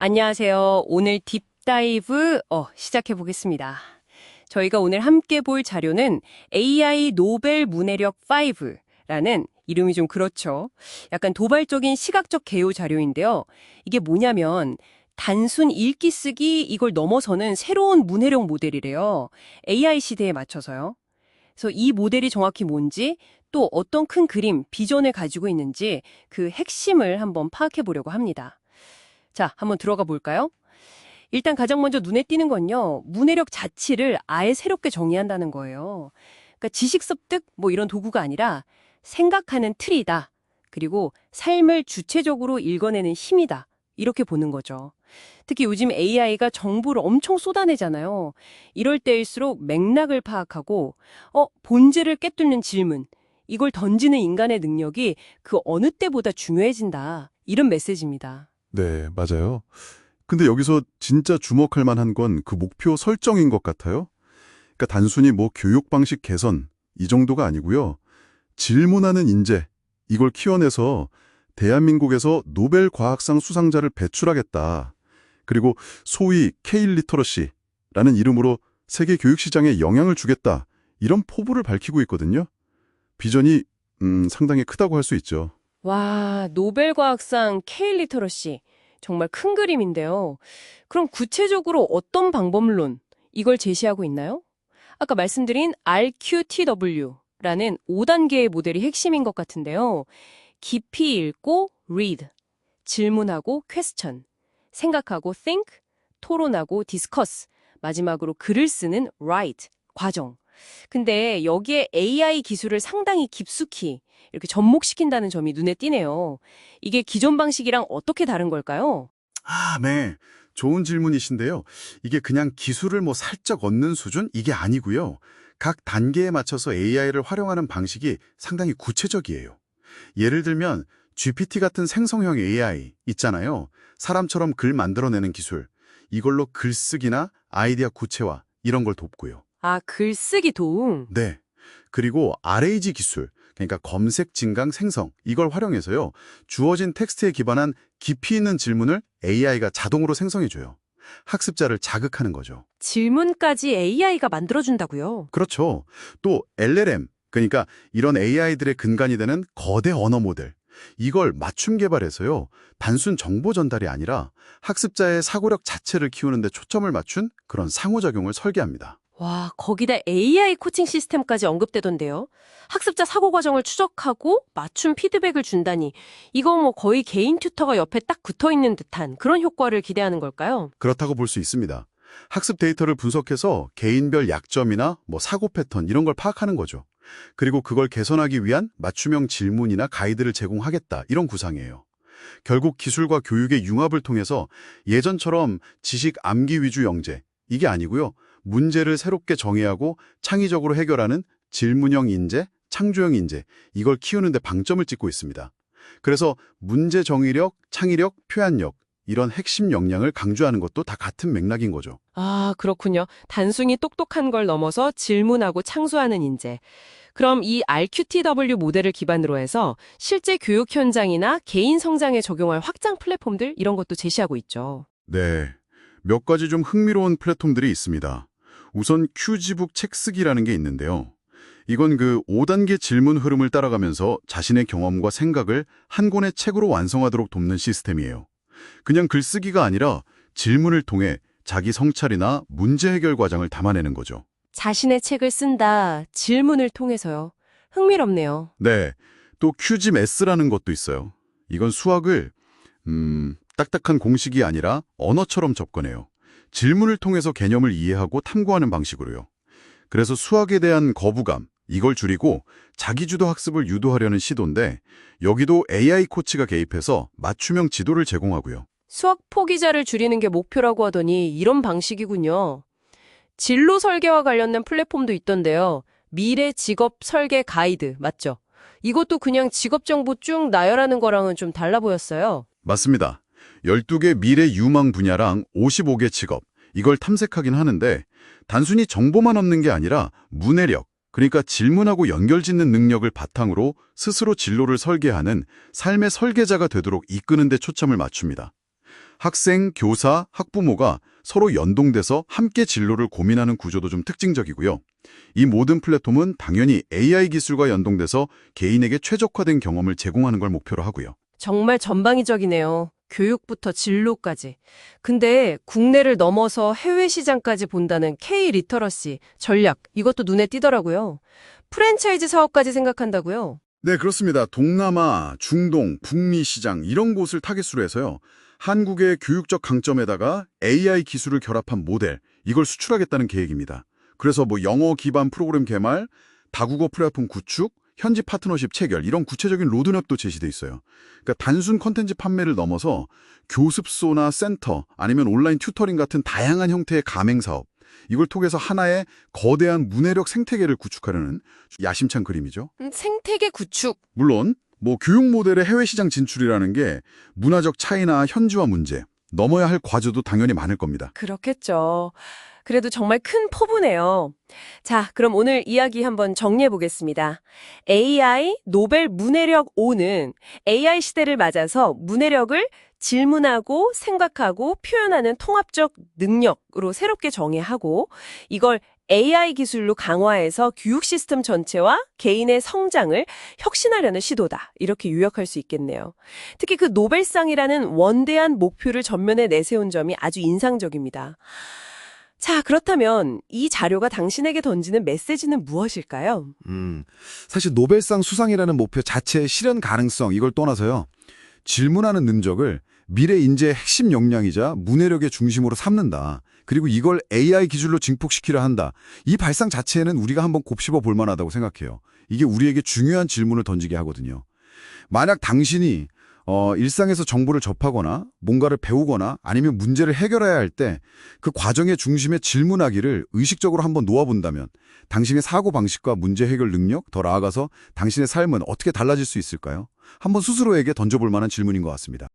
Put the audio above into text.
안녕하세요. 오늘 딥다이브 시작해 보겠습니다. 저희가 오늘 함께 볼 자료는 AI 노벨 문해력 5라는 이름이 좀 그렇죠. 약간 도발적인 시각적 개요 자료인데요. 이게 뭐냐면 단순 읽기 쓰기 이걸 넘어서는 새로운 문해력 모델이래요. AI 시대에 맞춰서요. 그래서 이 모델이 정확히 뭔지 또 어떤 큰 그림, 비전을 가지고 있는지 그 핵심을 한번 파악해 보려고 합니다. 자, 한번 들어가 볼까요? 일단 가장 먼저 눈에 띄는 건요. 문해력 자체를 아예 새롭게 정의한다는 거예요. 그러니까 지식 습득 뭐 이런 도구가 아니라 생각하는 틀이다. 그리고 삶을 주체적으로 읽어내는 힘이다. 이렇게 보는 거죠. 특히 요즘 AI가 정보를 엄청 쏟아내잖아요. 이럴 때일수록 맥락을 파악하고 본질을 꿰뚫는 질문, 이걸 던지는 인간의 능력이 그 어느 때보다 중요해진다. 이런 메시지입니다. 네, 맞아요. 근데 여기서 진짜 주목할 만한 건 그 목표 설정인 것 같아요. 그러니까 단순히 뭐 교육 방식 개선 이 정도가 아니고요. 질문하는 인재 이걸 키워내서 대한민국에서 노벨 과학상 수상자를 배출하겠다. 그리고 소위 K-리터러시라는 이름으로 세계 교육 시장에 영향을 주겠다. 이런 포부를 밝히고 있거든요. 비전이 상당히 크다고 할 수 있죠. 와, 노벨 과학상 K-리터러시. 정말 큰 그림인데요. 그럼 구체적으로 어떤 방법론, 이걸 제시하고 있나요? 아까 말씀드린 RQTW라는 5단계의 모델이 핵심인 것 같은데요. 깊이 읽고 read, 질문하고 question, 생각하고 think, 토론하고 discuss, 마지막으로 글을 쓰는 write, 과정. 근데 여기에 AI 기술을 상당히 깊숙이 이렇게 접목시킨다는 점이 눈에 띄네요. 이게 기존 방식이랑 어떻게 다른 걸까요? 네. 좋은 질문이신데요. 이게 그냥 기술을 뭐 살짝 얻는 수준? 이게 아니고요. 각 단계에 맞춰서 AI를 활용하는 방식이 상당히 구체적이에요. 예를 들면 GPT 같은 생성형 AI 있잖아요. 사람처럼 글 만들어내는 기술. 이걸로 글쓰기나 아이디어 구체화 이런 걸 돕고요. 아, 글쓰기 도움. 네. 그리고 RAG 기술, 그러니까 검색, 진강, 생성 이걸 활용해서요. 주어진 텍스트에 기반한 깊이 있는 질문을 AI가 자동으로 생성해줘요. 학습자를 자극하는 거죠. 질문까지 AI가 만들어준다고요? 그렇죠. 또 LLM, 그러니까 이런 AI들의 근간이 되는 거대 언어 모델. 이걸 맞춤 개발해서요. 단순 정보 전달이 아니라 학습자의 사고력 자체를 키우는 데 초점을 맞춘 그런 상호작용을 설계합니다. 와, 거기다 AI 코칭 시스템까지 언급되던데요. 학습자 사고 과정을 추적하고 맞춤 피드백을 준다니 이거 뭐 거의 개인 튜터가 옆에 딱 붙어 있는 듯한 그런 효과를 기대하는 걸까요? 그렇다고 볼 수 있습니다. 학습 데이터를 분석해서 개인별 약점이나 뭐 사고 패턴 이런 걸 파악하는 거죠. 그리고 그걸 개선하기 위한 맞춤형 질문이나 가이드를 제공하겠다 이런 구상이에요. 결국 기술과 교육의 융합을 통해서 예전처럼 지식 암기 위주 영재 이게 아니고요. 문제를 새롭게 정의하고 창의적으로 해결하는 질문형 인재, 창조형 인재 이걸 키우는 데 방점을 찍고 있습니다. 그래서 문제 정의력, 창의력, 표현력 이런 핵심 역량을 강조하는 것도 다 같은 맥락인 거죠. 아, 그렇군요. 단순히 똑똑한 걸 넘어서 질문하고 창조하는 인재. 그럼 이 RQTW 모델을 기반으로 해서 실제 교육 현장이나 개인 성장에 적용할 확장 플랫폼들 이런 것도 제시하고 있죠. 네, 몇 가지 좀 흥미로운 플랫폼들이 있습니다. 우선 큐지북 책쓰기라는 게 있는데요. 이건 그 5단계 질문 흐름을 따라가면서 자신의 경험과 생각을 한 권의 책으로 완성하도록 돕는 시스템이에요. 그냥 글쓰기가 아니라 질문을 통해 자기 성찰이나 문제 해결 과정을 담아내는 거죠. 자신의 책을 쓴다. 질문을 통해서요. 흥미롭네요. 네, 또 큐집 S라는 것도 있어요. 이건 수학을 딱딱한 공식이 아니라 언어처럼 접근해요. 질문을 통해서 개념을 이해하고 탐구하는 방식으로요. 그래서 수학에 대한 거부감, 이걸 줄이고 자기주도 학습을 유도하려는 시도인데 여기도 AI 코치가 개입해서 맞춤형 지도를 제공하고요. 수학 포기자를 줄이는 게 목표라고 하더니 이런 방식이군요. 진로 설계와 관련된 플랫폼도 있던데요. 미래 직업 설계 가이드, 맞죠? 이것도 그냥 직업 정보 쭉 나열하는 거랑은 좀 달라 보였어요. 맞습니다. 12개 미래 유망 분야랑 55개 직업, 이걸 탐색하긴 하는데 단순히 정보만 얻는 게 아니라 문해력, 그러니까 질문하고 연결짓는 능력을 바탕으로 스스로 진로를 설계하는 삶의 설계자가 되도록 이끄는 데 초점을 맞춥니다. 학생, 교사, 학부모가 서로 연동돼서 함께 진로를 고민하는 구조도 좀 특징적이고요. 이 모든 플랫폼은 당연히 AI 기술과 연동돼서 개인에게 최적화된 경험을 제공하는 걸 목표로 하고요. 정말 전방위적이네요. 교육부터 진로까지. 근데 국내를 넘어서 해외 시장까지 본다는 K-리터러시 전략, 이것도 눈에 띄더라고요. 프랜차이즈 사업까지 생각한다고요? 네, 그렇습니다. 동남아, 중동, 북미 시장 이런 곳을 타깃으로 해서요. 한국의 교육적 강점에다가 AI 기술을 결합한 모델, 이걸 수출하겠다는 계획입니다. 그래서 뭐 영어 기반 프로그램 개발, 다국어 플랫폼 구축, 현지 파트너십 체결 이런 구체적인 로드맵도 제시돼 있어요. 그러니까 단순 컨텐츠 판매를 넘어서 교습소나 센터 아니면 온라인 튜터링 같은 다양한 형태의 가맹 사업, 이걸 통해서 하나의 거대한 문해력 생태계를 구축하려는 야심찬 그림이죠. 생태계 구축. 물론 뭐 교육 모델의 해외 시장 진출이라는 게 문화적 차이나 현지화 문제, 넘어야 할 과제도 당연히 많을 겁니다. 그렇겠죠. 그래도 정말 큰 포부네요. 자, 그럼 오늘 이야기 한번 정리해 보겠습니다. AI 노벨 문해력 5는 AI 시대를 맞아서 문해력을 질문하고 생각하고 표현하는 통합적 능력으로 새롭게 정의하고 이걸 AI 기술로 강화해서 교육 시스템 전체와 개인의 성장을 혁신하려는 시도다. 이렇게 요약할 수 있겠네요. 특히 그 노벨상이라는 원대한 목표를 전면에 내세운 점이 아주 인상적입니다. 자, 그렇다면 이 자료가 당신에게 던지는 메시지는 무엇일까요? 사실 노벨상 수상이라는 목표 자체의 실현 가능성 이걸 떠나서요. 질문하는 능력을 미래 인재의 핵심 역량이자 문해력의 중심으로 삼는다. 그리고 이걸 AI 기술로 증폭시키려 한다. 이 발상 자체에는 우리가 한번 곱씹어 볼 만하다고 생각해요. 이게 우리에게 중요한 질문을 던지게 하거든요. 만약 당신이 일상에서 정보를 접하거나 뭔가를 배우거나 아니면 문제를 해결해야 할 때 그 과정의 중심에 질문하기를 의식적으로 한번 놓아본다면 당신의 사고방식과 문제 해결 능력, 더 나아가서 당신의 삶은 어떻게 달라질 수 있을까요? 한번 스스로에게 던져볼 만한 질문인 것 같습니다.